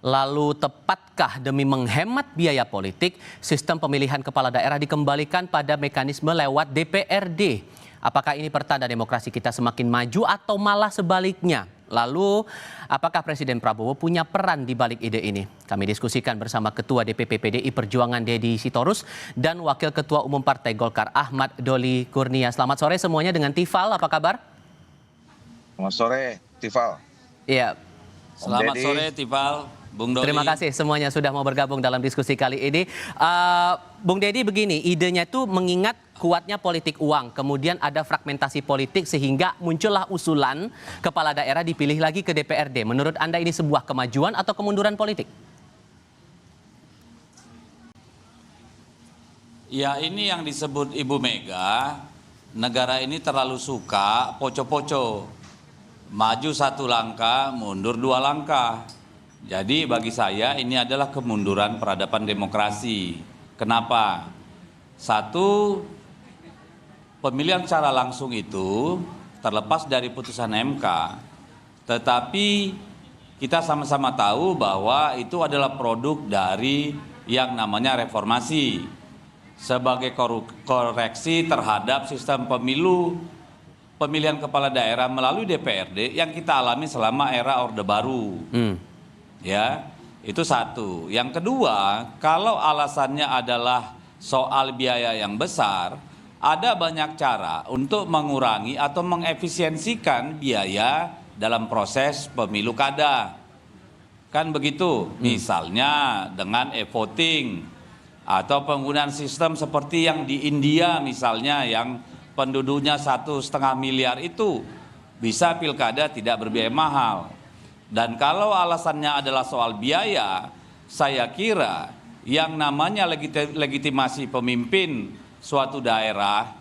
Lalu tepatkah demi menghemat biaya politik, sistem pemilihan kepala daerah dikembalikan pada mekanisme lewat DPRD? Apakah ini pertanda demokrasi kita semakin maju atau malah sebaliknya? Lalu, apakah Presiden Prabowo punya peran di balik ide ini? Kami diskusikan bersama Ketua DPP PDI Perjuangan Deddy Sitorus dan Wakil Ketua Umum Partai Golkar Ahmad Doli Kurnia. Selamat sore semuanya dengan Tifal, apa kabar? Selamat sore, Tifal. Iya. Selamat sore, Tifal. Bung Doli. Terima kasih semuanya sudah mau bergabung dalam diskusi kali ini. Bung Deddy begini, idenya itu mengingat kuatnya politik uang, kemudian ada fragmentasi politik sehingga muncullah usulan kepala daerah dipilih lagi ke DPRD. Menurut Anda ini sebuah kemajuan atau kemunduran politik? Ya, ini yang disebut Ibu Mega, negara ini terlalu suka poco-poco. Maju satu langkah, mundur dua langkah. Jadi bagi saya ini adalah kemunduran peradaban demokrasi. Kenapa? Satu, pemilihan secara langsung itu terlepas dari putusan MK. Tetapi kita sama-sama tahu bahwa itu adalah produk dari yang namanya reformasi. Sebagai koreksi terhadap sistem pemilu, pemilihan kepala daerah melalui DPRD yang kita alami selama era Orde Baru. Ya, itu satu. Yang kedua, kalau alasannya adalah soal biaya yang besar, ada banyak cara untuk mengurangi atau mengefisiensikan biaya dalam proses pemilu kada. Kan begitu, misalnya dengan e-voting atau penggunaan sistem seperti yang di India misalnya yang penduduknya 1,5 miliar itu bisa pilkada tidak berbiaya mahal. Dan kalau alasannya adalah soal biaya, saya kira yang namanya legitimasi pemimpin suatu daerah,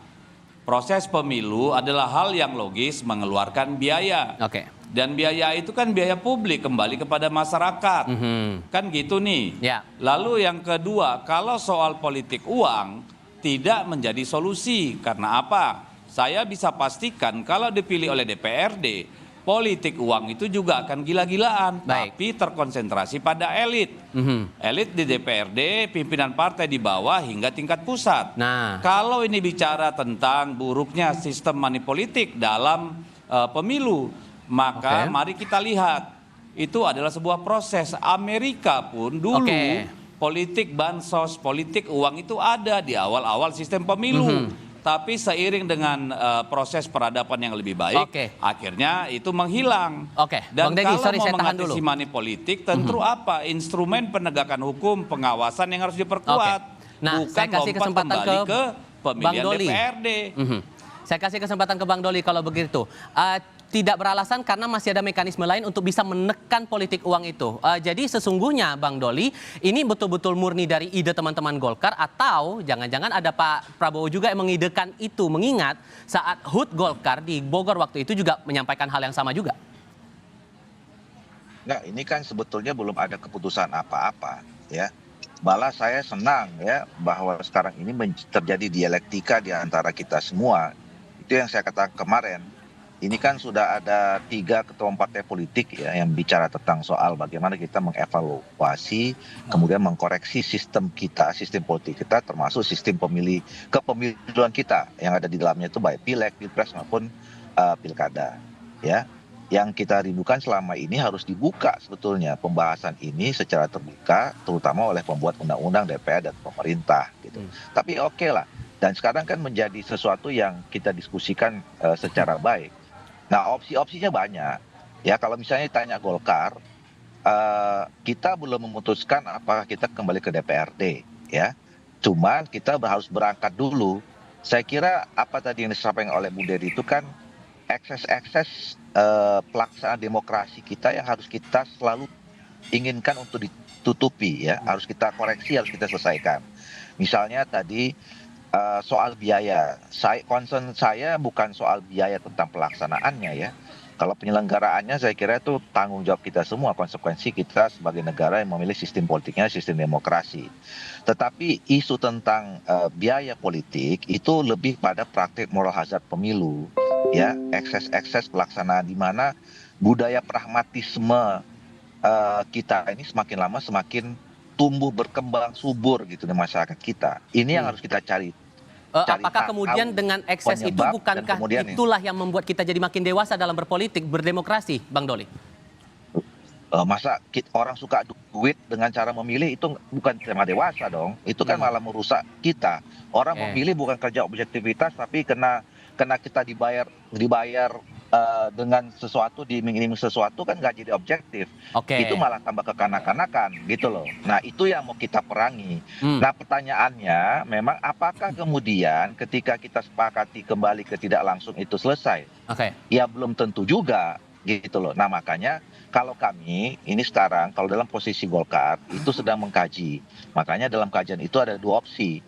proses pemilu adalah hal yang logis mengeluarkan biaya. Oke. Dan biaya itu kan biaya publik kembali kepada masyarakat. Kan gitu nih. Ya. Lalu yang kedua, kalau soal politik uang tidak menjadi solusi. Karena apa? Saya bisa pastikan kalau dipilih oleh DPRD, politik uang itu juga akan gila-gilaan, tapi terkonsentrasi pada elit. Elit di DPRD, pimpinan partai di bawah hingga tingkat pusat. Nah, Kalau ini bicara tentang buruknya sistem money politik dalam pemilu, maka mari kita lihat, itu adalah sebuah proses. Amerika pun dulu politik bansos, politik uang itu ada di awal-awal sistem pemilu. Tapi seiring dengan proses peradaban yang lebih baik, akhirnya itu menghilang. Dan Bang Deddy, kalau mau tahan dulu. mengatasi money politik, tentu apa? Instrumen penegakan hukum, pengawasan yang harus diperkuat. Nah, Bukan saya kasih lompat kesempatan kembali ke Bang pemilihan Doli. DPRD. Saya kasih kesempatan ke Bang Doli kalau begitu. Tidak beralasan karena masih ada mekanisme lain untuk bisa menekan politik uang itu. Jadi sesungguhnya Bang Doli, ini betul-betul murni dari ide teman-teman Golkar atau jangan-jangan ada Pak Prabowo juga yang mengidekan itu, mengingat saat HUT Golkar di Bogor waktu itu juga menyampaikan hal yang sama juga. Nah, ini kan sebetulnya belum ada keputusan apa-apa, ya. Malah saya senang ya bahwa sekarang ini terjadi dialektika di antara kita semua. Itu yang saya katakan kemarin. Ini kan sudah ada 3 ketua partai politik ya yang bicara tentang soal bagaimana kita mengevaluasi, kemudian mengkoreksi sistem kita, sistem politik kita, termasuk sistem kepemiluan kita yang ada di dalamnya itu baik pileg, pilpres maupun pilkada. Ya, yang kita rindukan selama ini harus dibuka sebetulnya pembahasan ini secara terbuka, terutama oleh pembuat undang-undang, DPR dan pemerintah. Gitu. Tapi oke lah. Dan sekarang kan menjadi sesuatu yang kita diskusikan secara baik. Nah, opsi-opsinya banyak. Ya, kalau misalnya ditanya Golkar, kita belum memutuskan apakah kita kembali ke DPRD, ya. Cuman kita harus berangkat dulu. Saya kira apa tadi yang disampaikan oleh Bu Deddy itu kan ekses pelaksanaan demokrasi kita yang harus kita selalu inginkan untuk ditutupi, ya. Harus kita koreksi, harus kita selesaikan. Misalnya tadi soal biaya, concern saya bukan soal biaya tentang pelaksanaannya ya. Kalau penyelenggaraannya saya kira itu tanggung jawab kita semua, konsekuensi kita sebagai negara yang memilih sistem politiknya, sistem demokrasi. Tetapi isu tentang biaya politik itu lebih pada praktik moral hazard pemilu, ya, ekses-ekses pelaksanaan di mana budaya pragmatisme kita ini semakin lama semakin tumbuh berkembang subur gitu di masyarakat kita. Ini yang harus kita cari. Apakah kemudian dengan ekses itu penyebab, dan bukankah kemudian itulah yang membuat kita jadi makin dewasa dalam berpolitik, berdemokrasi, Bang Doli? masa orang suka duit dengan cara memilih itu bukan tema dewasa dong. Itu kan malah merusak kita. Orang memilih bukan kerja objektivitas, tapi kena kita dibayar dengan sesuatu, diiming-iming sesuatu, kan nggak jadi objektif. Itu malah tambah kekanak-kanakan gitu loh. Nah, itu yang mau kita perangi. Nah, pertanyaannya memang apakah kemudian ketika kita sepakati kembali ke tidak langsung itu selesai? Ya belum tentu juga gitu loh. Nah, makanya kalau kami ini sekarang kalau dalam posisi Golkar itu sedang mengkaji. Makanya dalam kajian itu ada 2 opsi.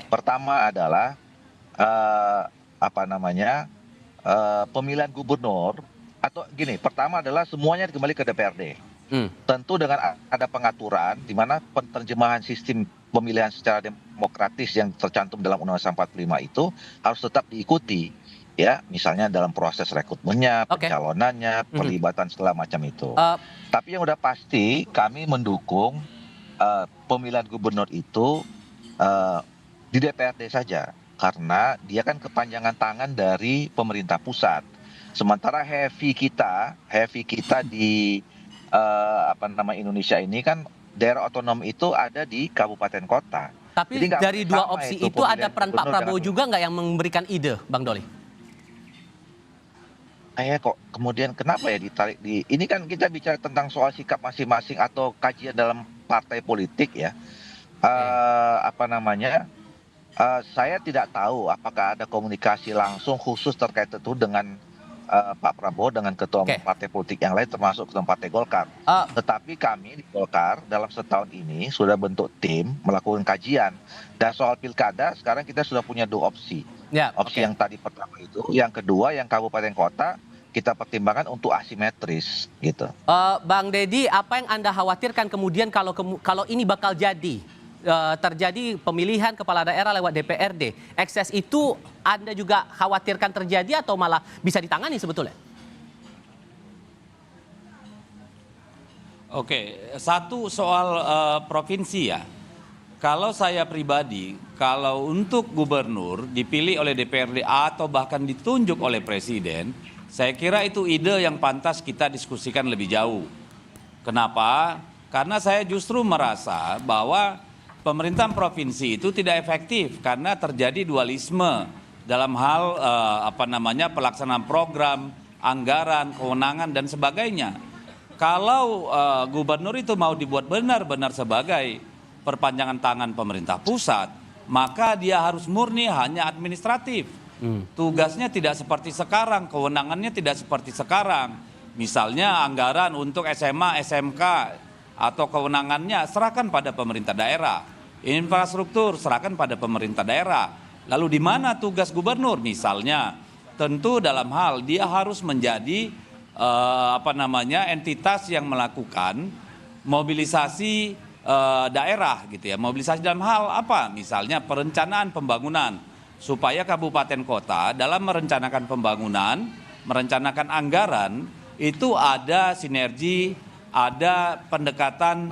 Pertama adalah pemilihan gubernur, atau gini, pertama adalah semuanya kembali ke DPRD. Tentu dengan ada pengaturan di mana penerjemahan sistem pemilihan secara demokratis yang tercantum dalam Undang-Undang 45 itu harus tetap diikuti. Ya, misalnya dalam proses rekrutmennya, pencalonannya, perlibatan segala macam itu. Tapi yang udah pasti kami mendukung pemilihan gubernur itu di DPRD saja, karena dia kan kepanjangan tangan dari pemerintah pusat. Sementara heavy kita di Indonesia ini kan daerah otonom itu ada di kabupaten kota. Tapi dari 2 opsi itu ada peran Pak Prabowo juga nggak yang memberikan ide, Bang Doli? Kok kemudian kenapa ya ditarik ini kan kita bicara tentang soal sikap masing-masing atau kajian dalam partai politik ya. Saya tidak tahu apakah ada komunikasi langsung khusus terkait itu dengan Pak Prabowo dengan ketua partai politik yang lain termasuk ketua partai Golkar. Tetapi kami di Golkar dalam setahun ini sudah bentuk tim melakukan kajian, dan soal pilkada sekarang kita sudah punya 2 opsi. Opsi yang tadi pertama itu, yang kedua yang kabupaten kota kita pertimbangkan untuk asimetris gitu. Bang Deddy, apa yang Anda khawatirkan kemudian kalau ini bakal terjadi pemilihan kepala daerah lewat DPRD? Ekses itu Anda juga khawatirkan terjadi atau malah bisa ditangani sebetulnya? Satu soal provinsi ya. Kalau saya pribadi, kalau untuk gubernur dipilih oleh DPRD atau bahkan ditunjuk oleh presiden, saya kira itu ide yang pantas kita diskusikan lebih jauh. Kenapa? Karena saya justru merasa bahwa pemerintahan provinsi itu tidak efektif karena terjadi dualisme dalam hal pelaksanaan program, anggaran, kewenangan dan sebagainya. Kalau gubernur itu mau dibuat benar-benar sebagai perpanjangan tangan pemerintah pusat, maka dia harus murni hanya administratif. Tugasnya tidak seperti sekarang, kewenangannya tidak seperti sekarang. Misalnya anggaran untuk SMA, SMK atau kewenangannya serahkan pada pemerintah daerah. Infrastruktur serahkan pada pemerintah daerah. Lalu di mana tugas gubernur? Misalnya, tentu dalam hal dia harus menjadi entitas yang melakukan mobilisasi daerah gitu ya. Mobilisasi dalam hal apa? Misalnya perencanaan pembangunan, supaya kabupaten kota dalam merencanakan pembangunan, merencanakan anggaran itu ada sinergi, ada pendekatan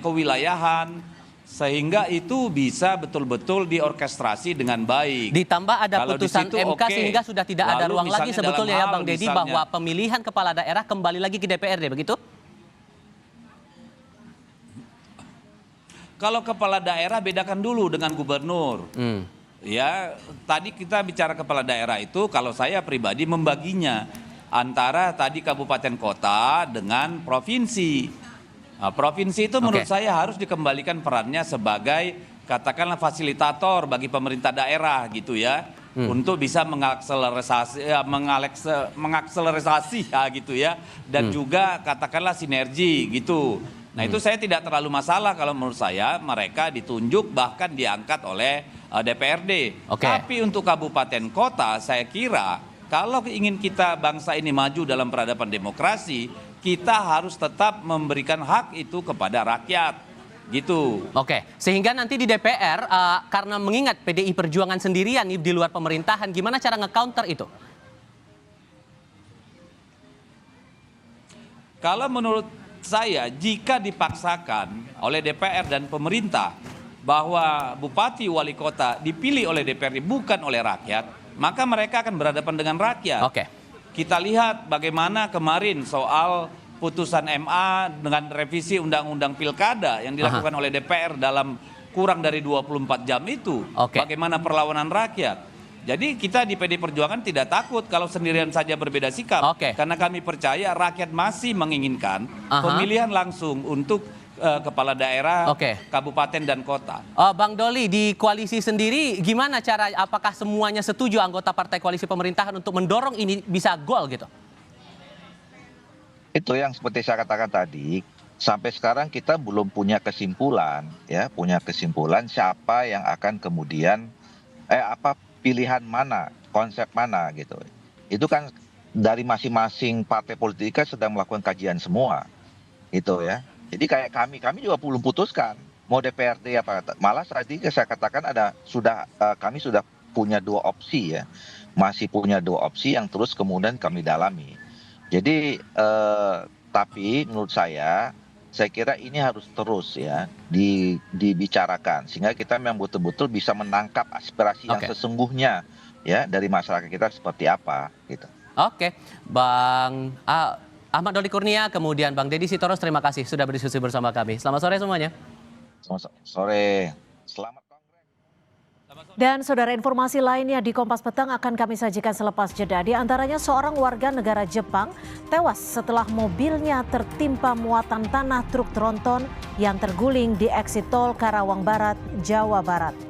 kewilayahan, sehingga itu bisa betul-betul diorkestrasi dengan baik. Ditambah ada putusan MK sehingga sudah tidak ada ruang lagi sebetulnya ya Bang Deddy bahwa pemilihan kepala daerah kembali lagi ke DPRD, begitu? Kalau kepala daerah bedakan dulu dengan gubernur. Ya, tadi kita bicara kepala daerah itu kalau saya pribadi membaginya antara tadi kabupaten kota dengan provinsi. Nah, provinsi itu menurut saya harus dikembalikan perannya sebagai katakanlah fasilitator bagi pemerintah daerah gitu ya, untuk bisa mengakselerasi ya gitu ya, dan juga katakanlah sinergi gitu. Nah itu saya tidak terlalu masalah kalau menurut saya mereka ditunjuk bahkan diangkat oleh DPRD. Tapi untuk kabupaten kota saya kira kalau ingin kita bangsa ini maju dalam peradaban demokrasi, kita harus tetap memberikan hak itu kepada rakyat gitu. Sehingga nanti di DPR karena mengingat PDI Perjuangan sendirian di luar pemerintahan, gimana cara nge-counter itu? Kalau menurut saya jika dipaksakan oleh DPR dan pemerintah bahwa bupati wali kota dipilih oleh DPRD bukan oleh rakyat, maka mereka akan berhadapan dengan rakyat. Oke. Kita lihat bagaimana kemarin soal putusan MA dengan revisi Undang-Undang Pilkada yang dilakukan oleh DPR dalam kurang dari 24 jam itu. Oke. Bagaimana perlawanan rakyat. Jadi kita di PD Perjuangan tidak takut kalau sendirian saja berbeda sikap. Oke. Karena kami percaya rakyat masih menginginkan pemilihan langsung untuk kepala daerah, kabupaten dan kota. Bang Doli, di koalisi sendiri gimana cara, apakah semuanya setuju anggota partai koalisi pemerintahan untuk mendorong ini bisa gol gitu? Itu yang seperti saya katakan tadi, sampai sekarang kita belum punya kesimpulan siapa yang akan kemudian pilihan mana, konsep mana gitu. Itu kan dari masing-masing partai politik kan sedang melakukan kajian semua. Gitu ya. Jadi kayak kami juga belum putuskan mau DPRD apa. Malah saat ini saya katakan kami sudah punya 2 opsi ya. Masih punya 2 opsi yang terus kemudian kami dalami. Jadi tapi menurut saya kira ini harus terus ya dibicarakan sehingga kita memang betul-betul bisa menangkap aspirasi yang sesungguhnya ya dari masyarakat kita seperti apa gitu. Oke, Bang Ahmad Doli Kurnia, kemudian Bang Deddy Sitorus, terima kasih sudah berdiskusi bersama kami. Selamat sore semuanya. Selamat sore. Selamat. Dan saudara, informasi lainnya di Kompas Petang akan kami sajikan selepas jeda. Di antaranya seorang warga negara Jepang tewas setelah mobilnya tertimpa muatan tanah truk tronton yang terguling di eksit tol Karawang Barat, Jawa Barat.